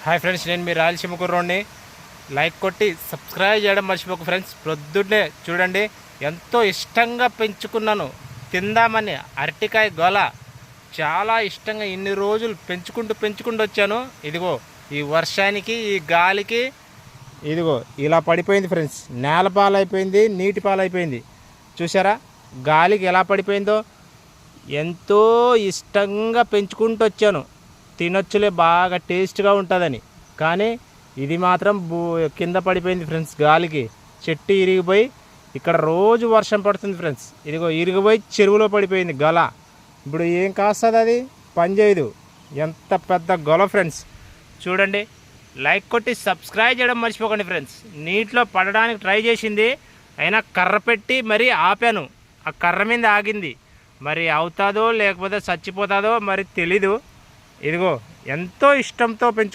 Hi friends, నేను మీ Rayalaseema కుర్రోడిని. Like కొట్టి subscribe చేయడం మర్చిపోకు ఫ్రెండ్స్. ప్రొద్దున్నే చూడండి, ఎంతో ఇష్టంగా పెంచుకున్నాను తిందామని అరటికాయ గొల. చాలా ఇష్టంగా ఇన్ని రోజులు పెంచుకుంటూ వచ్చాను. ఇదిగో ఈ వర్షానికి ఈ గాలికి ఇదిగో ఇలా పడిపోయింది ఫ్రెండ్స్. నేల పాలైపోయింది, నీటి పాలైపోయింది. చూసారా గాలికి ఎలా పడిపోయిందో. ఎంతో ఇష్టంగా పెంచుకుంటూ వచ్చాను, తినొచ్చులే బాగా టేస్ట్గా ఉంటుందని. కానీ ఇది మాత్రం కింద పడిపోయింది ఫ్రెండ్స్. గాలికి చెట్టు ఇరిగిపోయి ఇక్కడ రోజు వర్షం పడుతుంది ఫ్రెండ్స్. ఇదిగో ఇరిగిపోయి చెరువులో పడిపోయింది గొల. ఇప్పుడు ఏం కాస్తుంది, అది పనిచేయదు. ఎంత పెద్ద గొల ఫ్రెండ్స్. చూడండి, లైక్ కొట్టి సబ్స్క్రైబ్ చేయడం మర్చిపోకండి ఫ్రెండ్స్. నీటిలో పడడానికి ట్రై చేసింది, అయినా కర్ర పెట్టి మరీ ఆపాను. ఆ కర్ర మీద ఆగింది. మరి అవుతుందో లేకపోతే చచ్చిపోతుందో మరి తెలీదు. ఇదిగో ఎంతో ఇష్టంతో పెంచుకున్నాను.